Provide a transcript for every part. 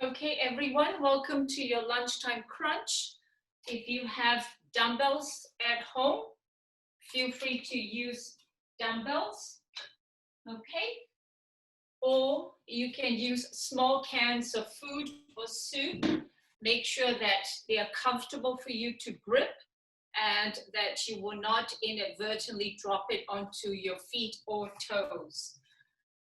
Okay, everyone, welcome to your Lunchtime Crunch. If you have dumbbells at home, feel free to use dumbbells, okay? Or you can use small cans of food or soup. Make sure that they are comfortable for you to grip and that you will not inadvertently drop it onto your feet or toes.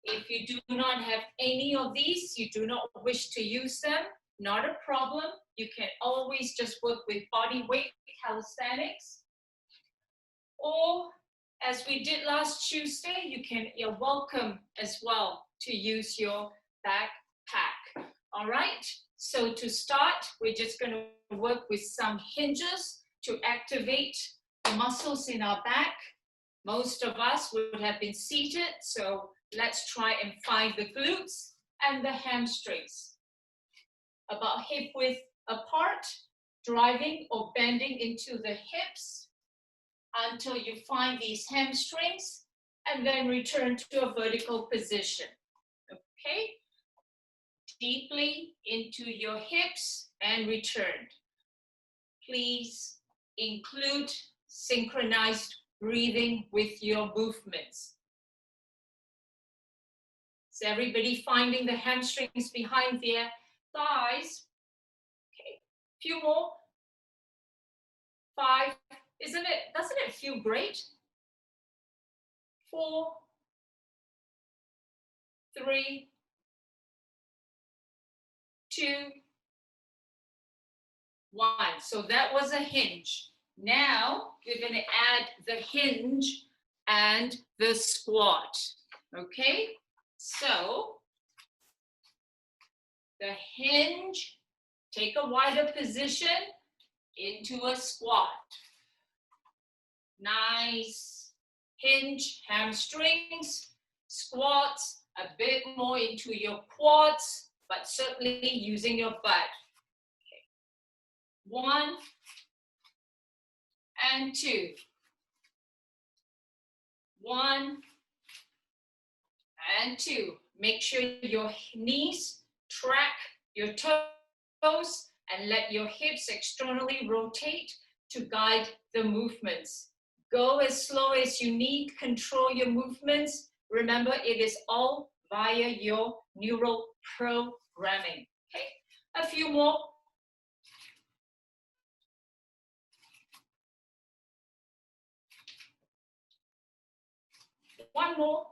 If you do not have any of these, you do not wish to use them, not a problem. You can always just work with body weight calisthenics. Or as we did last Tuesday, you're welcome as well to use your backpack. All right, so to start, we're just going to work with some hinges to activate the muscles in our back. Most of us would have been seated, so let's try and find the glutes and the hamstrings. About hip width apart, driving or bending into the hips until you find these hamstrings, and then return to a vertical position. Okay? Deeply into your hips and return. Please include synchronized breathing with your movements. Is everybody finding the hamstrings behind their thighs? Okay, few more. 5, doesn't it feel great? 4, 3, 2, 1. So that was a hinge. Now we're going to add the hinge and the squat. Okay? So the hinge, take a wider position into a squat. Nice hinge, hamstrings, squats, a bit more into your quads, but certainly using your butt. Okay. 1 and 2. 1 and 2. Make sure your knees track your toes and let your hips externally rotate to guide the movements. Go as slow as you need, control your movements. Remember, it is all via your neural programming. Okay, a few more. One more.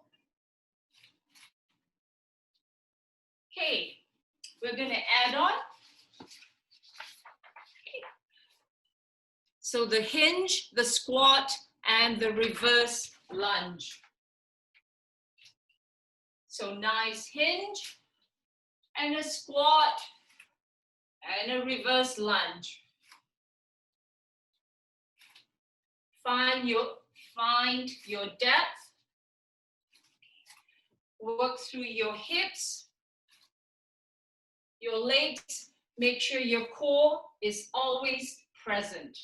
Okay, we're going to add on. Okay. So the hinge, the squat, and the reverse lunge. So nice hinge, and a squat, and a reverse lunge. Find your depth. Work through your hips, your legs. Make sure your core is always present.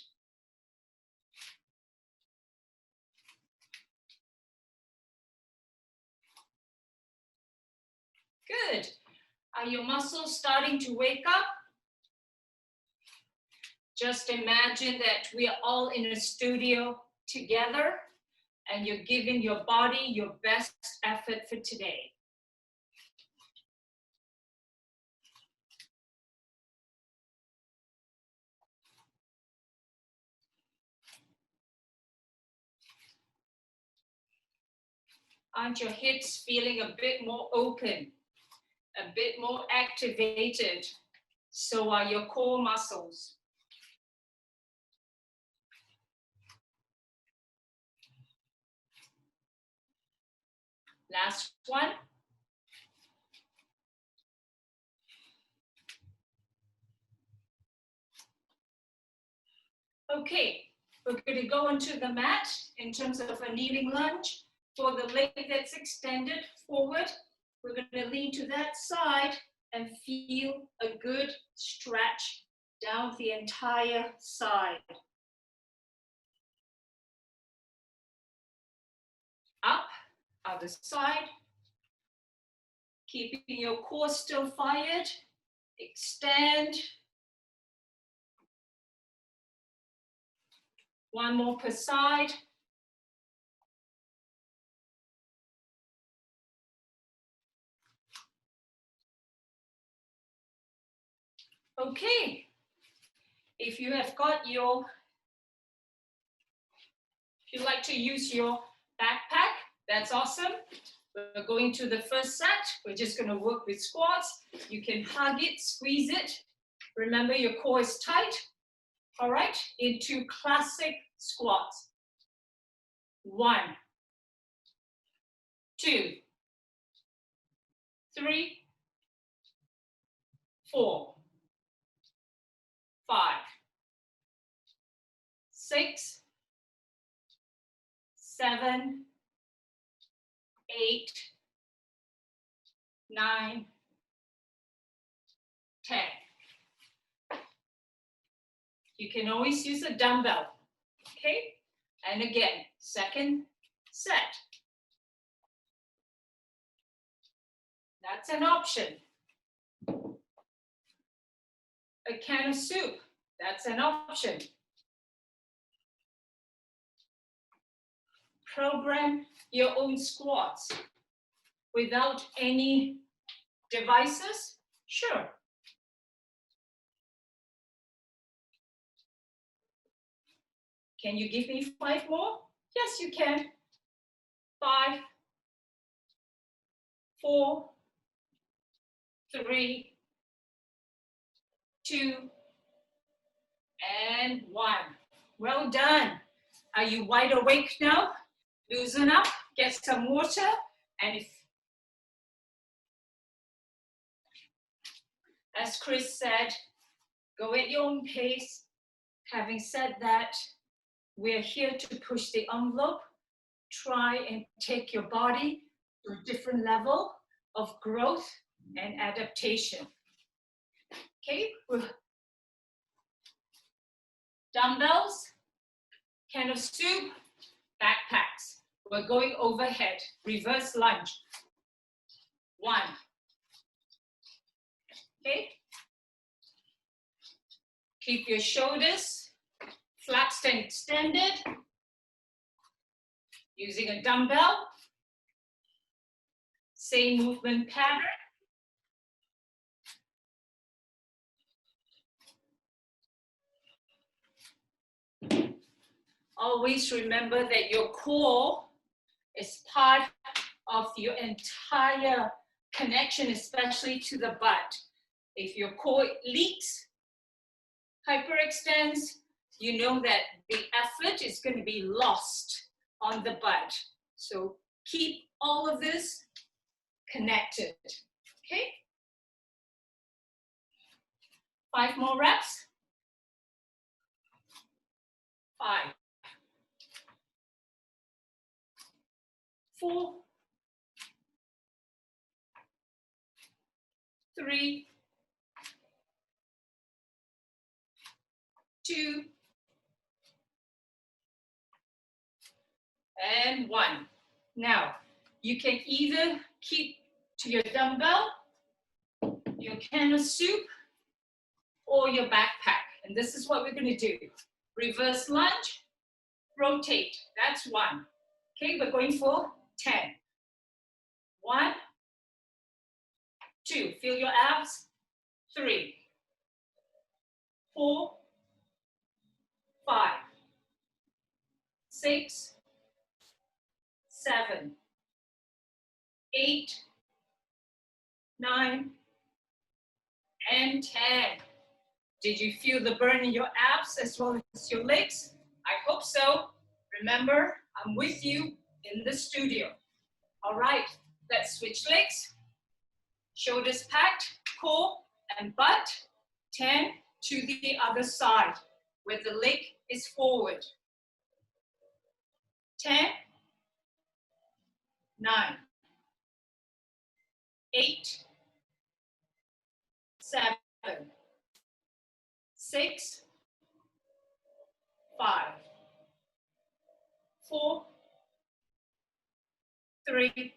Good. Are your muscles starting to wake up? Just imagine that we are all in a studio together and you're giving your body your best effort for today. Aren't your hips feeling a bit more open, a bit more activated? So are your core muscles. Last one. Okay, we're going to go into the mat in terms of a kneeling lunge. For the leg that's extended forward, we're going to lean to that side and feel a good stretch down the entire side. Up, other side. Keeping your core still fired. Extend. One more per side. Okay. If you have got your, if you like to use your backpack, that's awesome. We're going to the first set. We're just going to work with squats. You can hug it, squeeze it. Remember your core is tight. All right, into classic squats. 1, 2, 3, 4, 5, 6, 7, 8, 9, 10. You can always use a dumbbell, okay? And again, second set. That's an option. A can of soup, that's an option. Program your own squats without any devices, sure. Can you give me 5 more? Yes, you can. 5, 4, 3, 2, and 1. Well done. Are you wide awake now? Loosen up, get some water, and if, as Chris said, go at your own pace. Having said that, we're here to push the envelope. Try and take your body to a different level of growth and adaptation. Okay, dumbbells, can of soup, backpacks. We're going overhead, reverse lunge. 1. Okay. Keep your shoulders flexed and extended. Using a dumbbell. Same movement pattern. Always remember that your core is part of your entire connection, especially to the butt. If your core leaks, hyperextends, you know that the effort is going to be lost on the butt. So keep all of this connected, okay? 5 more reps. 5, 4, 3, 2, and 1. Now, you can either keep to your dumbbell, your can of soup, or your backpack. And this is what we're going to do. Reverse lunge, rotate. That's 1. Okay, we're going for 10. 1, 2. Feel your abs. 3, 4, 5, 6, 7, 8, 9, and 10. Did you feel the burn in your abs as well as your legs? I hope so. Remember, I'm with you in the studio. All right, let's switch legs. Shoulders packed, core and butt. 10 to the other side, where the leg is forward. 10, 9, 8, 7, 6, 5, 4, 3,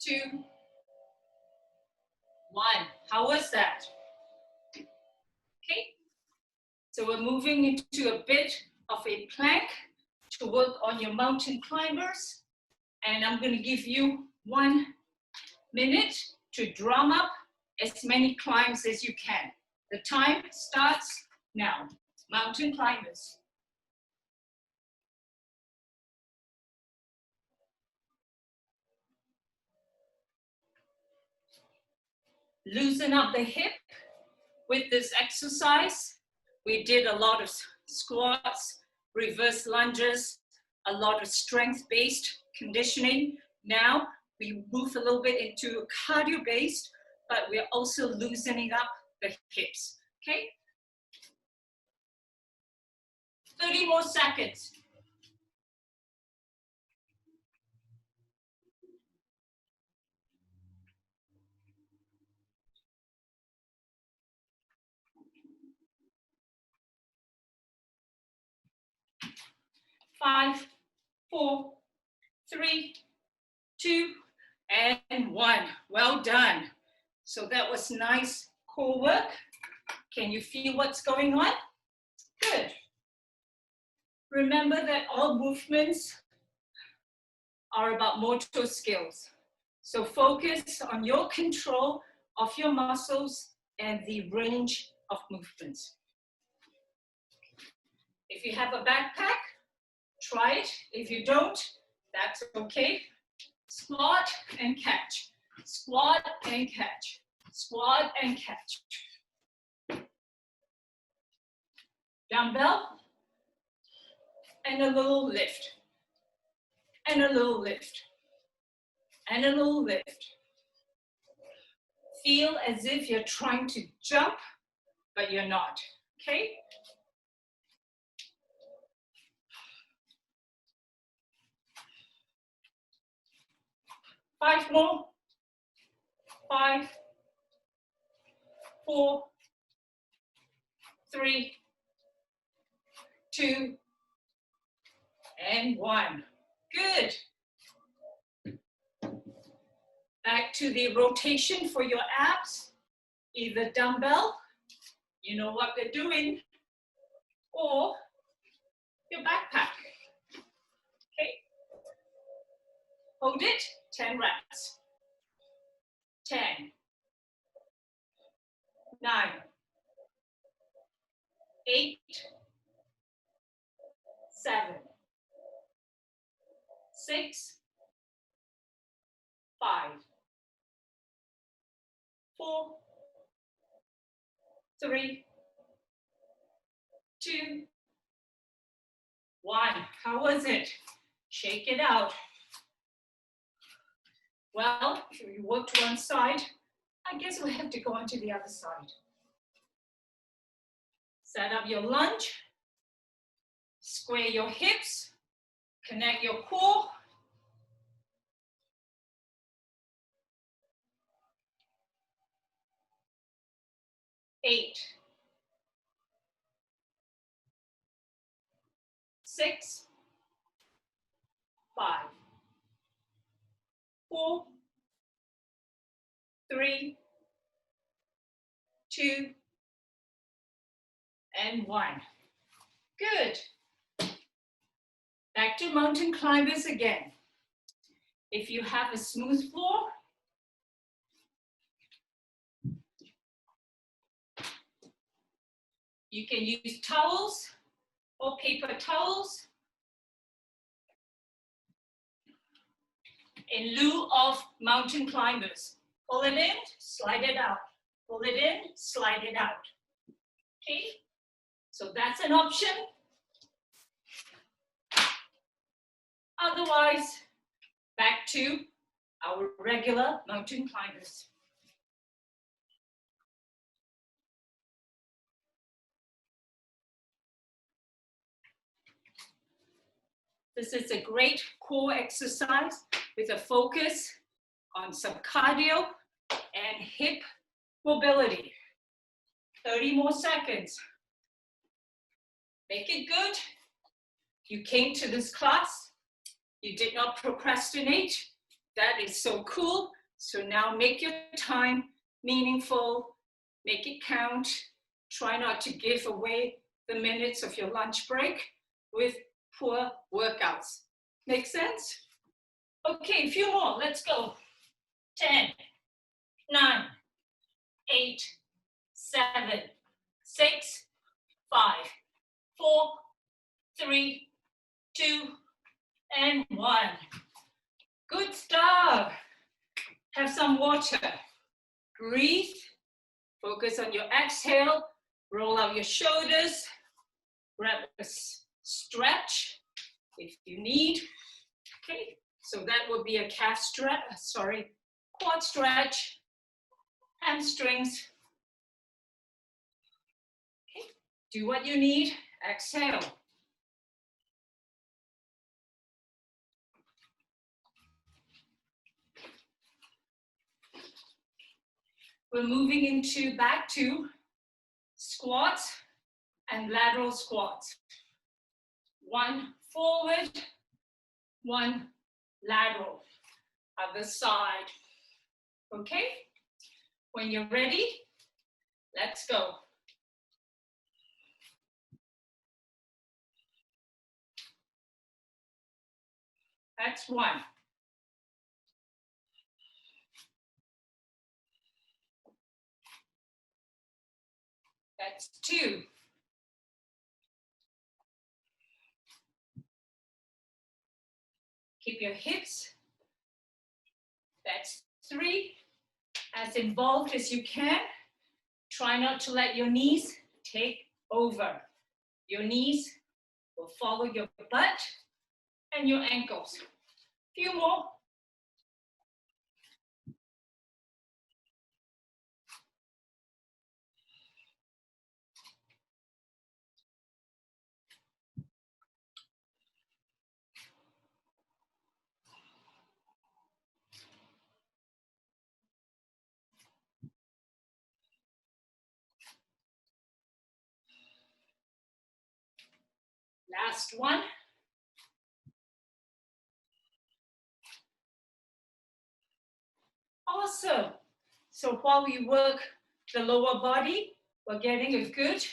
2, 1. How was that? Okay, so we're moving into a bit of a plank to work on your mountain climbers. And I'm going to give you 1 minute to drum up as many climbs as you can. The time starts now. Mountain climbers. Loosen up the hip with this exercise. We did a lot of squats, reverse lunges, a lot of strength-based conditioning. Now we move a little bit into cardio-based, but we're also loosening up the hips, okay? 30 more seconds. Five, 4, 3, 2, and 1. Well done. So that was nice core work. Can you feel what's going on? Good. Remember that all movements are about motor skills. So focus on your control of your muscles and the range of movements. If you have a backpack, try it. If you don't, that's okay. Squat and catch. Squat and catch. Squat and catch. Dumbbell. And a little lift. And a little lift. And a little lift. Feel as if you're trying to jump, but you're not. Okay? Five more. 5, 4, 3, 2, and 1. Good. Back to the rotation for your abs. Either dumbbell, you know what they're doing, or your backpack. Okay. Hold it, 10 reps. 10, 9, 8, 7, 6, 5, 4, 3, 2, 1. How was it? Shake it out. Well, if you work to one side, I guess we'll have to go on to the other side. Set up your lunge. Square your hips. Connect your core. Eight, 6, 5, 4, 3, 2, and 1. Good. Back to mountain climbers again. If you have a smooth floor, you can use towels or paper towels in lieu of mountain climbers. Pull it in, slide it out. Pull it in, slide it out. Okay, so that's an option. Otherwise, back to our regular mountain climbers. This is a great core exercise with a focus on some cardio and hip mobility. 30 more seconds. Make it good. You came to this class. You did not procrastinate. That is so cool. So now make your time, meaningful, make it count. Try not to give away the minutes of your lunch break with poor workouts. Make sense? Okay, a few more, let's go. 10, 9, 8, 7, 6, 5, 4, 3, 2, and 1. Good stuff. Have some water. Breathe. Focus on your exhale. Roll out your shoulders. Grab a stretch if you need. Okay, so that would be a calf stretch, quad stretch, hamstrings. Okay, do what you need. Exhale. We're moving back to squats and lateral squats. One forward, one lateral. Other side. Okay? When you're ready, let's go. That's 1. That's 2. Keep your hips. That's 3. As involved as you can. Try not to let your knees take over. Your knees will follow your butt and your ankles. Few more. Last one. Awesome. So while we work the lower body, we're getting a good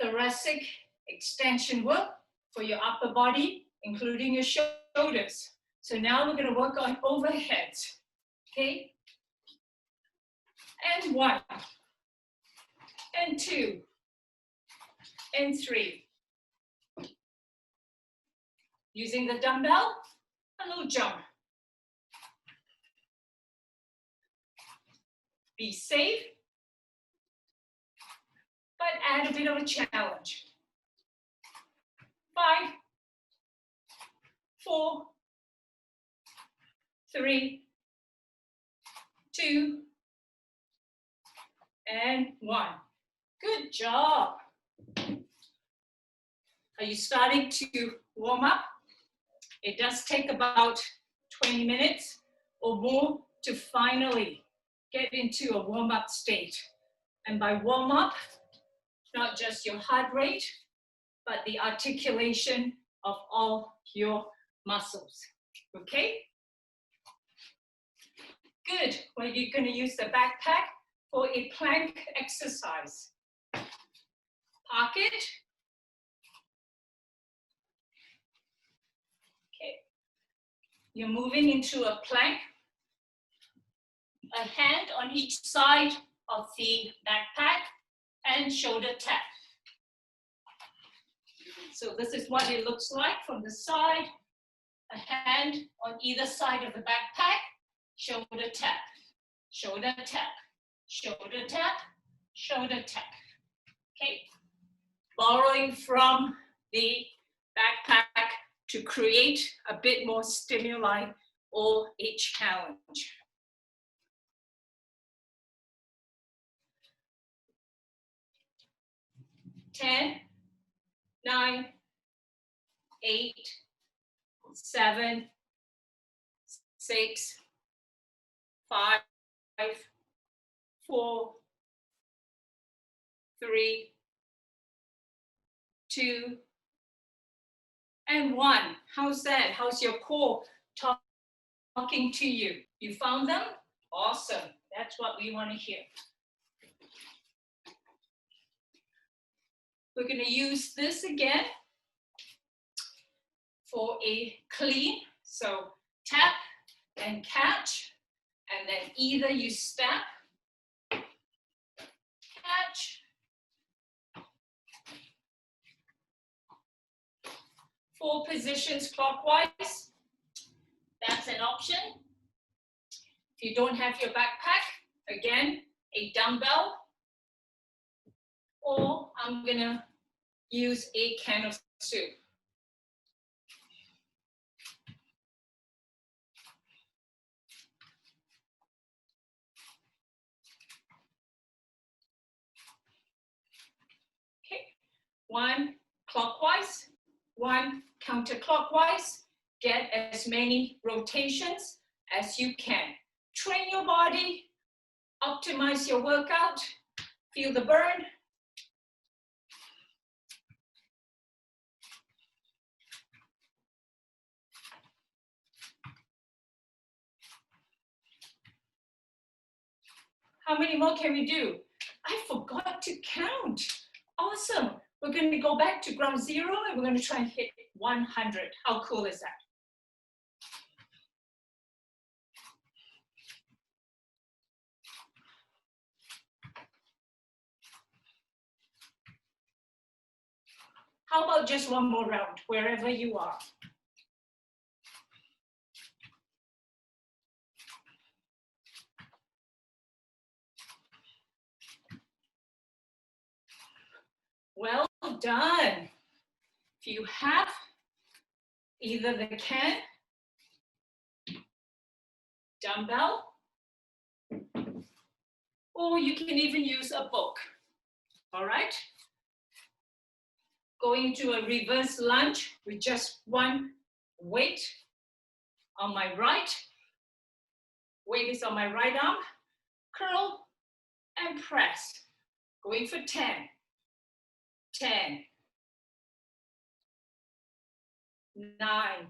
thoracic extension work for your upper body, including your shoulders. So now we're going to work on overheads. Okay? And 1, and 2, and 3. Using the dumbbell, a little jump. Be safe, but add a bit of a challenge. 5, 4, 3, 2, and 1. Good job. Are you starting to warm up? It does take about 20 minutes or more to finally get into a warm-up state. And by warm-up, not just your heart rate, but the articulation of all your muscles. Okay? Good. Well, you're going to use the backpack for a plank exercise. Park it. Okay. You're moving into a plank. A hand on each side of the backpack and shoulder tap. So this is what it looks like from the side. A hand on either side of the backpack, shoulder tap, shoulder tap, shoulder tap, shoulder tap. Okay, borrowing from the backpack to create a bit more stimuli or a challenge. Ten, 9, 8, 7, 6, 5, 4, 3, 2, and 1. How's that? How's your core talking to you? You found them? Awesome. That's what we want to hear. We're going to use this again for a clean. So tap and catch, and then either you step, catch, 4 positions clockwise. That's an option. If you don't have your backpack, again, a dumbbell, or I'm gonna use a can of soup. Okay, 1 clockwise, 1 counterclockwise. Get as many rotations as you can. Train your body, optimize your workout, feel the burn. How many more can we do? I forgot to count. Awesome. We're going to go back to ground zero and we're going to try and hit 100. How cool is that? How about just one more round, wherever you are? Well done. If you have either the can, dumbbell, or you can even use a book, all right? Going to a reverse lunge with just 1 weight on my right. Weight is on my right arm. Curl and press. Going for 10. 10. 9.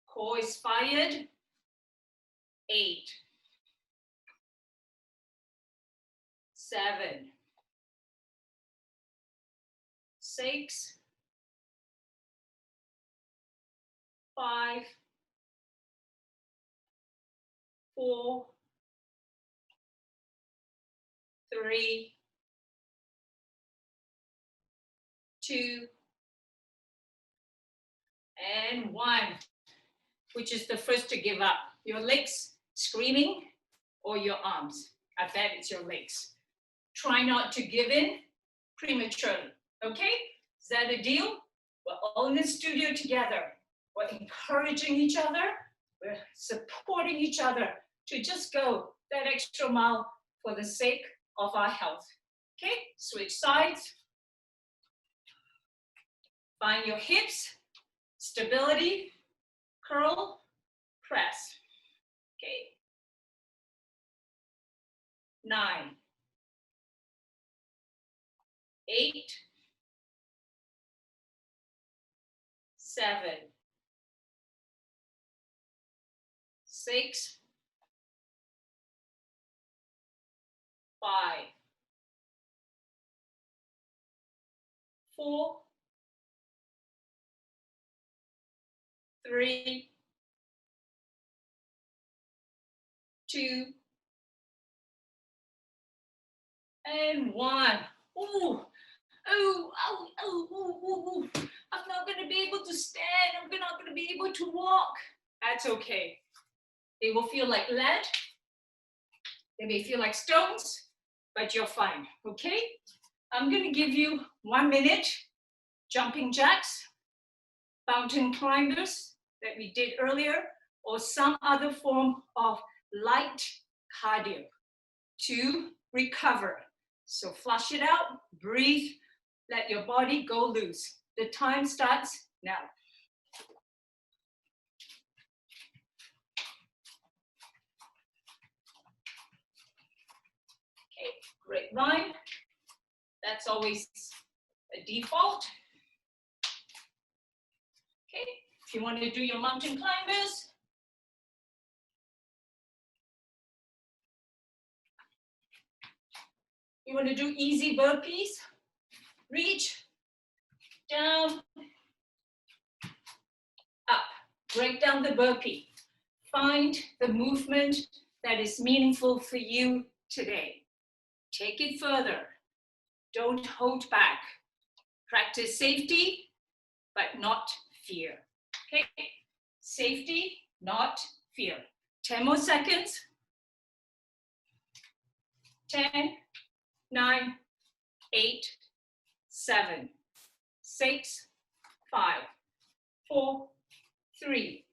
Core is fired. 8. 7. 6. 5. 4. 3. 2. And 1, which is the first to give up. Your legs screaming or your arms. I bet it's your legs. Try not to give in prematurely, okay? Is that a deal? We're all in the studio together. We're encouraging each other. We're supporting each other to just go that extra mile for the sake of our health. Okay, switch sides. Find your hips, stability, curl, press. Okay. 9. 8. 7. 6. 5. 4. 3. 2. And 1. Ooh. Oh, oh, oh, oh, oh, oh. I'm not going to be able to stand. I'm not going to be able to walk. That's okay. They will feel like lead. They may feel like stones, but you're fine, okay? I'm going to give you 1 minute jumping jacks, mountain climbers that we did earlier, or some other form of light cardio to recover. So flush it out, breathe, let your body go loose. The time starts now. Okay, great run. That's always a default. Okay, if you want to do your mountain climbers, You want to do easy burpees? Reach, down, up. Break down the burpee. Find the movement that is meaningful for you today. Take it further. Don't hold back. Practice safety, but not fear. Okay? Safety, not fear. 10 more seconds. 10, 9, 8, 7, 6, 5, 4, 3,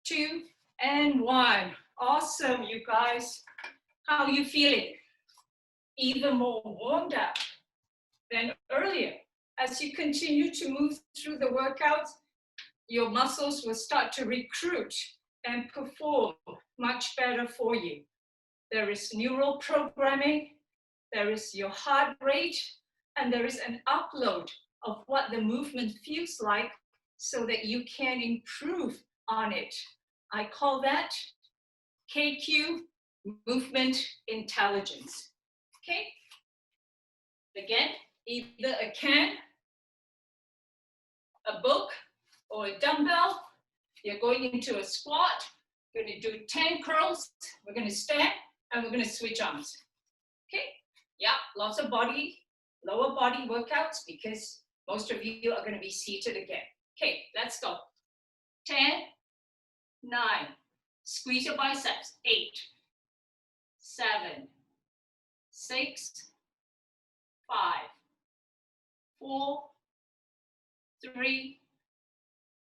2, and 1. Awesome, you guys. How are you feeling? Even more warmed up than earlier. As you continue to move through the workouts, your muscles will start to recruit and perform much better for you. There is neural programming, there is your heart rate, and there is an upload of what the movement feels like so that you can improve on it. I call that KQ, movement intelligence. Okay? Again, either a can, a book, or a dumbbell. You're going into a squat. You're going to do 10 curls. We're going to stand and we're going to switch arms. Okay? Yeah, lots of lower body workouts because most of you are going to be seated again. Okay, let's go. 10, 9. Squeeze your biceps. 8, 7, 6, 5, 4, 3,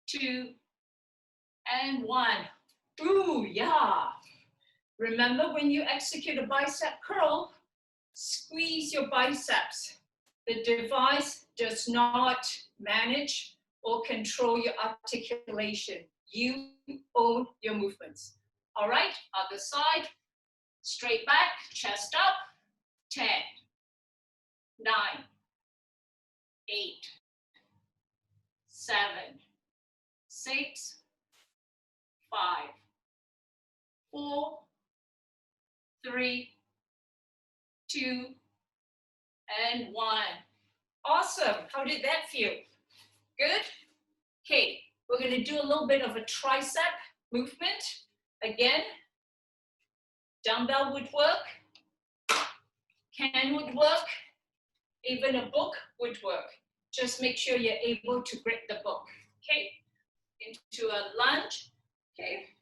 2, and 1. Ooh, yeah. Remember when you execute a bicep curl, squeeze your biceps. The device does not manage or control your articulation. You own your movements. All right, other side, straight back, chest up, 10, 9, 8, 7, 6, 5, 4, 3, 2, and 1. Awesome. How did that feel? Good? Okay, we're going to do a little bit of a tricep movement. Again, dumbbell would work, can would work, even a book would work. Just make sure you're able to grip the book. Okay, into a lunge. Okay,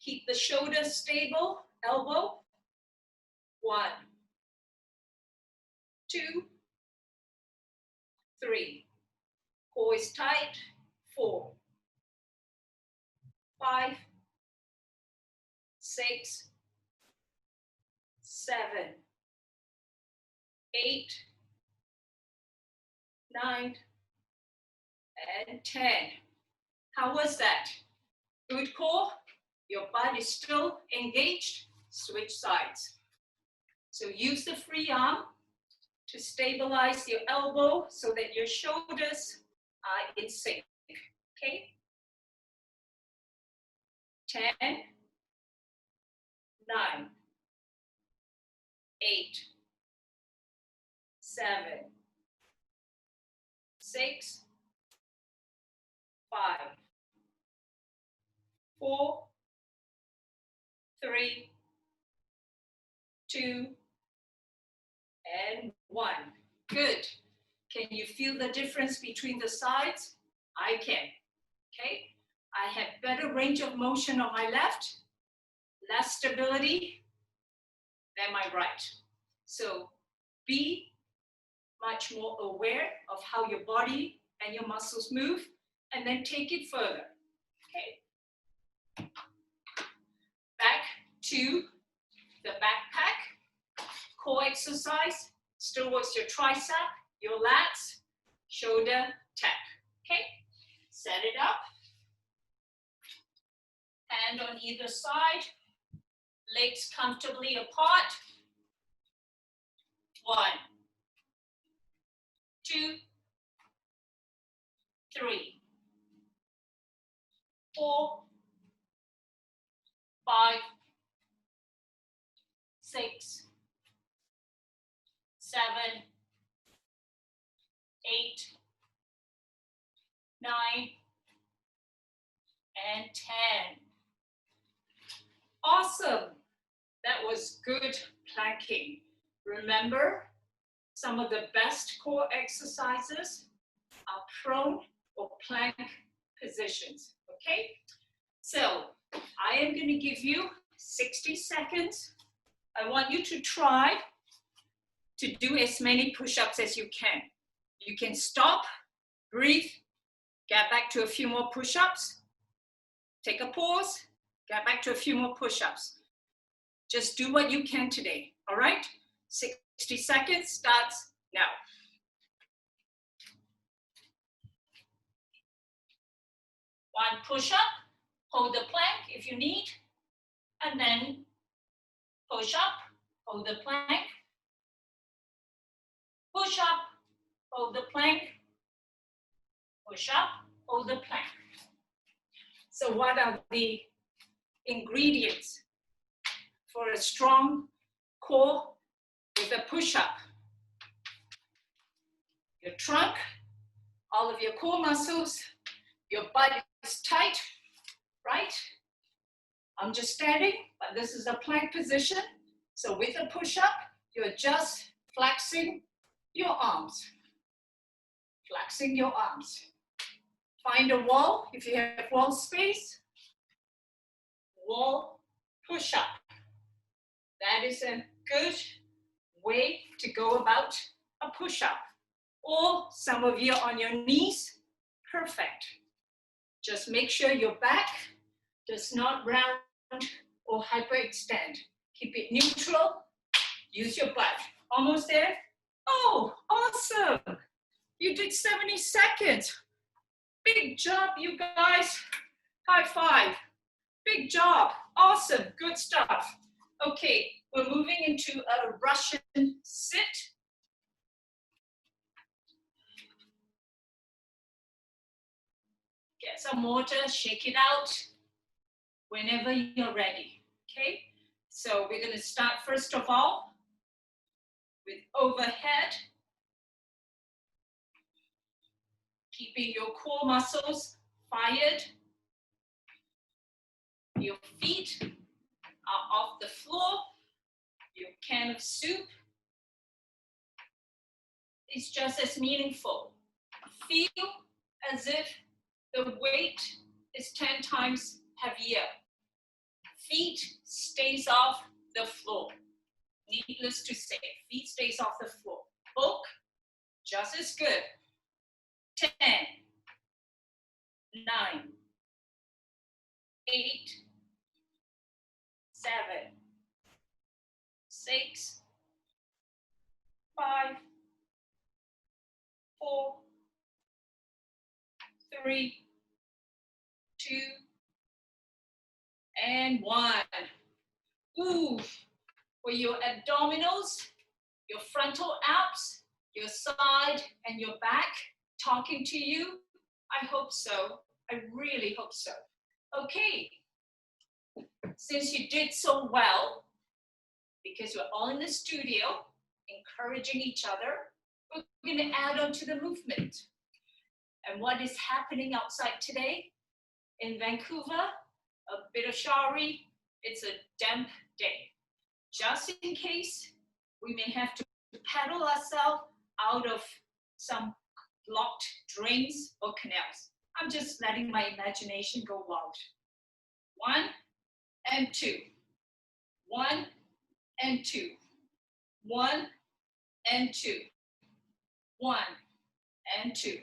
keep the shoulders stable, elbow. 1, 2, 3. Core is tight. 4, 5, 6, 7, 8, 9, and 10. How was that? Good core? Your butt is still engaged? Switch sides. So use the free arm to stabilize your elbow so that your shoulders are in sync. Okay? 10, 9, 8, 7, 6, 5, 4, 3, 2, and 1. Good. Can you feel the difference between the sides? I can. Okay? I have better range of motion on my left, less stability than my right. So be much more aware of how your body and your muscles move, and then take it further. Okay. Back to the backpack. Core exercise. Still works your tricep, your lats, shoulder tap. Okay. Set it up. Hand on either side. Legs comfortably apart. 1, 2, 3, 4, 5, 6, 7, 8, 9, and 10. Awesome. That was good planking. Remember, some of the best core exercises are prone or plank positions, okay? So I am going to give you 60 seconds. I want you to try to do as many push-ups as you can. You can stop, breathe, get back to a few more push-ups, take a pause, get back to a few more push-ups. Just do what you can today, all right? 60 seconds starts now. One push-up, hold the plank if you need, and then push up, hold the plank, push up, hold the plank, push up, hold the plank. So what are the ingredients for a strong core with a push-up? Your trunk, all of your core muscles, your butt is tight, right? I'm just standing, but this is a plank position. So with a push-up, you're just flexing your arms. Flexing your arms. Find a wall if you have wall space. Wall push-up. That is a good way to go about a push-up. Or some of you on your knees, perfect. Just make sure your back does not round or hyperextend. Keep it neutral. Use your butt. Almost there? Oh, awesome. You did 70 seconds. Big job, you guys. High five. Big job. Awesome. Good stuff. Okay, we're moving into a Russian sit. Get some water, shake it out whenever you're ready, okay? So we're gonna start first of all with overhead, keeping your core muscles fired. Your feet are off the floor. Your can of soup is just as meaningful. Feel as if the weight is 10 times heavier. Feet stays off the floor. Needless to say, feet stays off the floor. Bulk, just as good. 10, 9, 8, 7, 6, 5, 4, 3, 2, and 1. Ooh, for your abdominals, your frontal abs, your side and your back talking to you? I hope so. I really hope so. Okay, since you did so well, because we're all in the studio, encouraging each other, we're going to add on to the movement. And what is happening outside today? In Vancouver, a bit of showery, it's a damp day. Just in case, we may have to paddle ourselves out of some blocked drains or canals. I'm just letting my imagination go wild. 1 and 2. 1 and 2. 1 and 2. 1 and 2.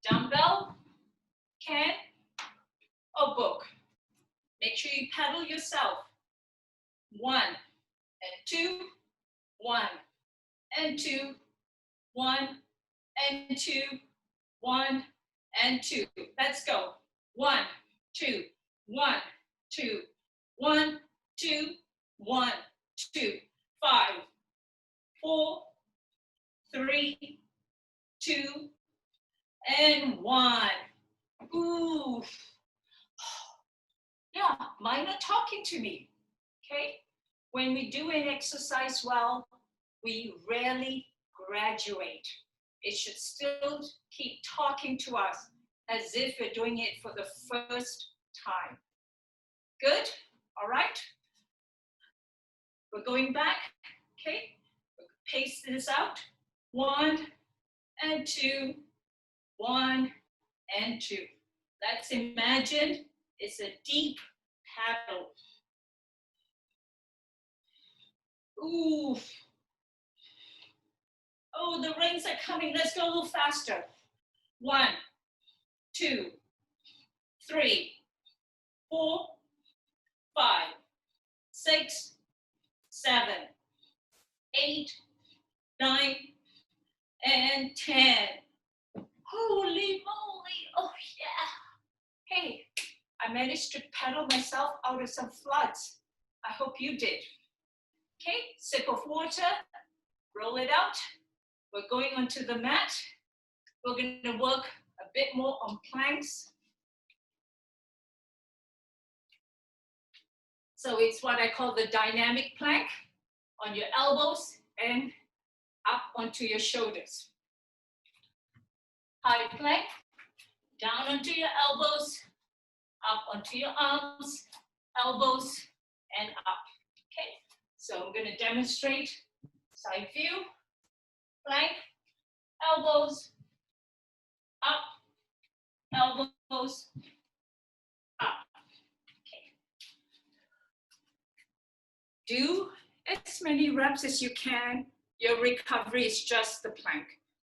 Dumbbell, can, or book. Make sure you paddle yourself. 1 and 2. 1 and 2. 1 and 2. 1 and 2. Let's go. 1, 2, 1, 2, 1, 2, 1, 2, 5, 4, 3, 2, and 1. Ooh. Yeah, mine are talking to me. Okay? When we do an exercise well, we rarely graduate. It should still keep talking to us as if we're doing it for the first time. Good? All right? We're going back, okay? Pace this out. 1 and 2, 1 and 2. Let's imagine it's a deep paddle. Ooh. Oh, the rains are coming. Let's go a little faster. 1, 2, 3, 4, 5, 6, 7, 8, 9, and 10. Holy moly. Oh, yeah. Hey, I managed to paddle myself out of some floods. I hope you did. Okay, sip of water, roll it out. We're going onto the mat. We're going to work a bit more on planks. So it's what I call the dynamic plank, on your elbows and up onto your shoulders. High plank, down onto your elbows, up onto your arms, elbows, and up. Okay, so I'm going to demonstrate side view, plank, elbows, up, elbows, up. Okay. Do as many reps as you can. Your recovery is just the plank.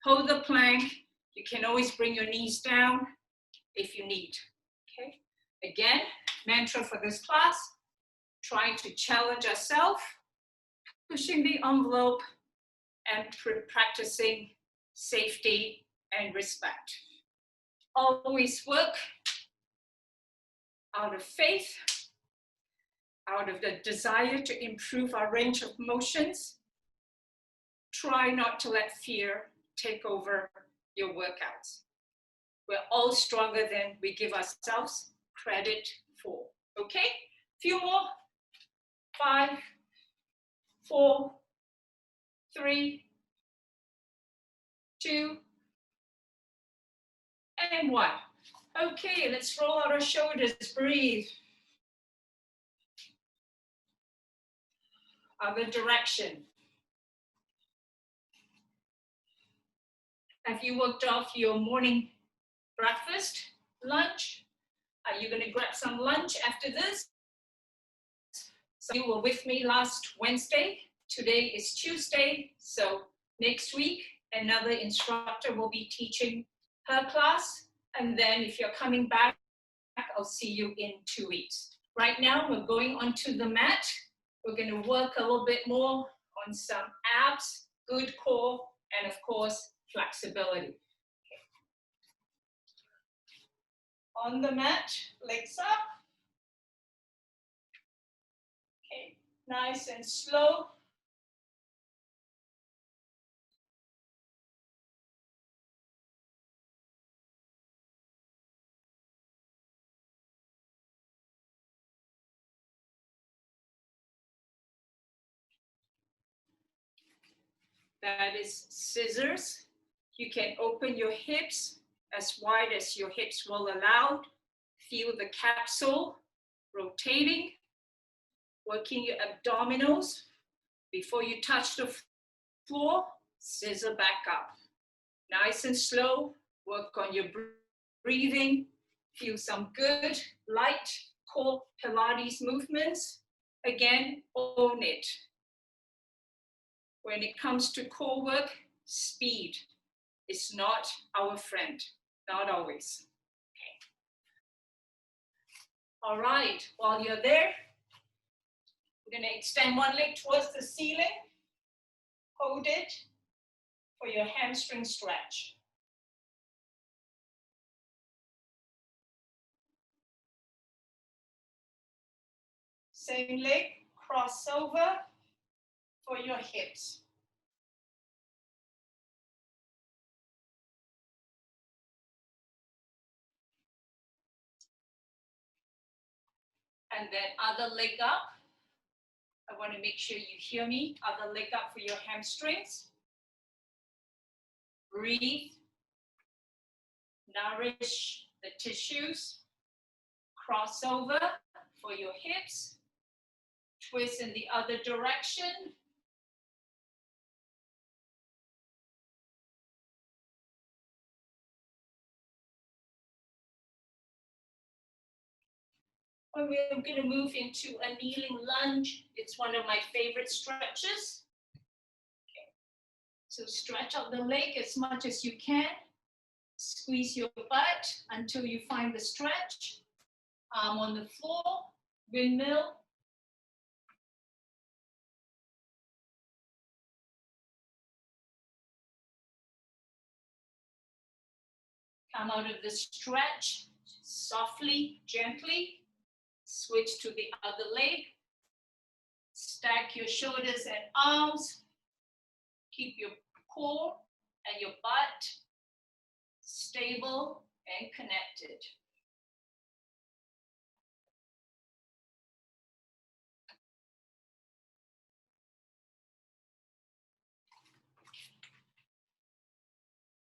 Hold the plank. You can always bring your knees down if you need. Okay. Again, mantra for this class, trying to challenge ourselves, pushing the envelope, and practicing safety and respect. Always work out of faith, out of the desire to improve our range of motions. Try not to let fear take over your workouts. We're all stronger than we give ourselves credit for. Okay? Few more. 5, 4, 3, 2, and 1. Okay, let's roll out our shoulders, breathe. Other direction. Have you worked off your morning breakfast, lunch? Are you going to grab some lunch after this? So you were with me last Wednesday. Today is Tuesday. So next week, another instructor will be teaching her class. And then if you're coming back, I'll see you in 2 weeks. Right now, we're going onto the mat. We're going to work a little bit more on some abs, good core, and of course, flexibility. Okay. On the mat, legs up. Okay, nice and slow. That is scissors. You can open your hips as wide as your hips will allow. Feel the capsule rotating, working your abdominals. Before you touch the floor, scissor back up. Nice and slow, work on your breathing. Feel some good, light core Pilates movements. Again, own it. When it comes to core work, speed is not our friend, not always. Okay. All right, while you're there, we're going to extend one leg towards the ceiling. Hold it for your hamstring stretch. Same leg, cross over for your hips. And then other leg up, I want to make sure you hear me. Other leg up for your hamstrings. Breathe. Nourish the tissues. Cross over for your hips. Twist in the other direction. And we're going to move into a kneeling lunge. It's one of my favorite stretches. Okay. So stretch out the leg as much as you can. Squeeze your butt until you find the stretch. Arm on the floor, windmill. Come out of the stretch softly, gently. Switch to the other leg. Stack your shoulders and arms. Keep your core and your butt stable and connected.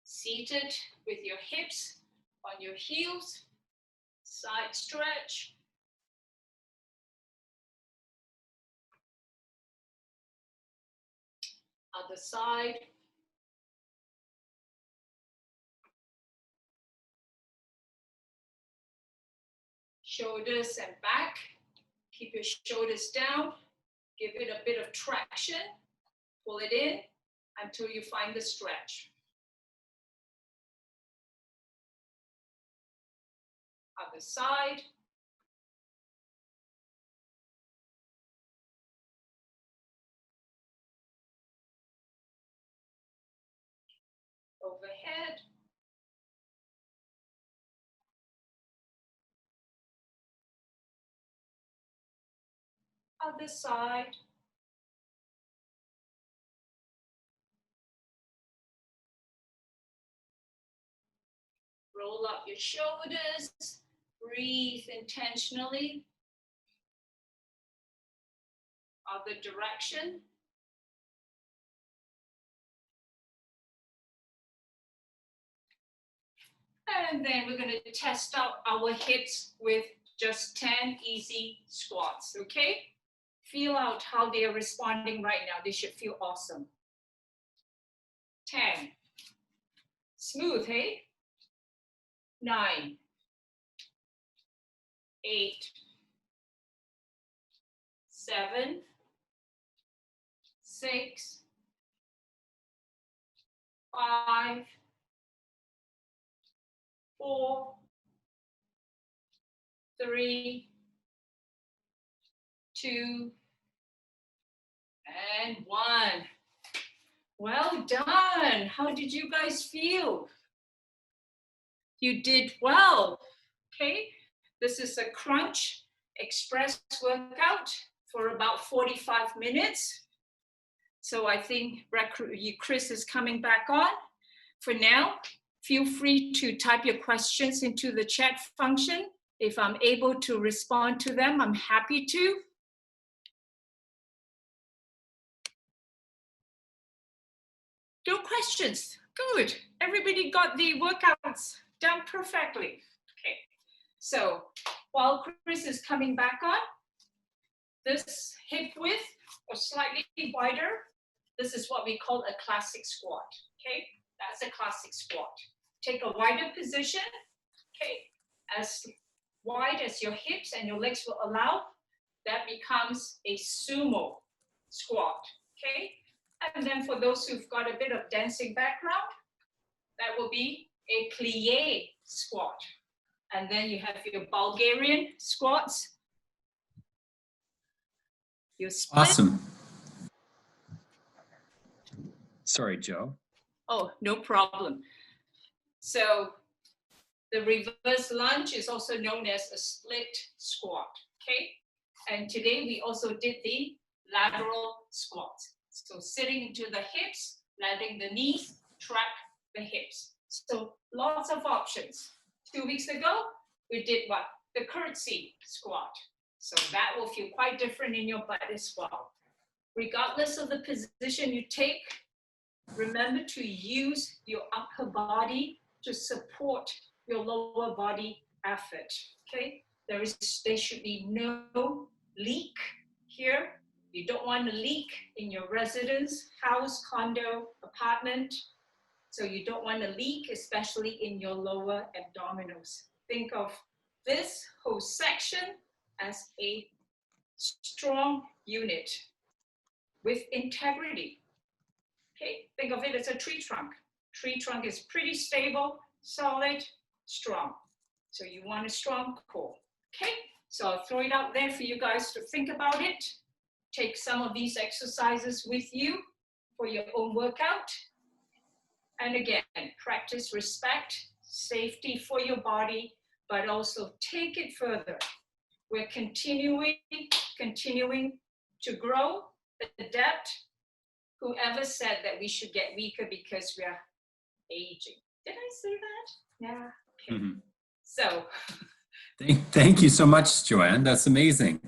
Seated with your hips on your heels. Side stretch. Other side. Shoulders and back. Keep your shoulders down. Give it a bit of traction. Pull it in until you find the stretch. Other side. Overhead. Other side. Roll up your shoulders. Breathe intentionally. Other direction. And then we're going to test out our hips with just 10 easy squats, okay? Feel out how they are responding right now. They should feel awesome. 10. Smooth, hey? 9. 8. 7. 6. 5. 4. 3. 2. And 1. Well done. How did you guys feel? You did well. Okay. This is a crunch express workout for about 45 minutes. So I think Chris is coming back on. For now, feel free to type your questions into the chat function. If I'm able to respond to them, I'm happy to. No questions. Good. Everybody got the workouts done perfectly. Okay. So while Chris is coming back on, this hip width or slightly wider, this is what we call a classic squat. Okay. That's a classic squat. Take a wider position. Okay. As wide as your hips and your legs will allow. That becomes a sumo squat. Okay. And then for those who've got a bit of dancing background, that will be a plie squat. And then you have your Bulgarian squats. Your split. Awesome. Sorry, Joe. Oh, no problem. So the reverse lunge is also known as a split squat. Okay. And today we also did the lateral squats. So sitting into the hips, letting the knees track the hips. So lots of options. 2 weeks ago, we did what? The curtsy squat. So that will feel quite different in your butt as well. Regardless of the position you take, remember to use your upper body to support your lower body effort, okay? There should be no leak here. You don't want to leak in your residence, house, condo, apartment. So you don't want to leak, especially in your lower abdominals. Think of this whole section as a strong unit with integrity. Okay, think of it as a tree trunk. Tree trunk is pretty stable, solid, strong. So you want a strong core. Okay, so I'll throw it out there for you guys to think about it. Take some of these exercises with you for your own workout. And again, practice respect, safety for your body, but also take it further. We're continuing to grow, adapt. Whoever said that we should get weaker because we are aging? Did I say that? Yeah, okay. Mm-hmm. So. Thank you so much, Joanne. That's amazing.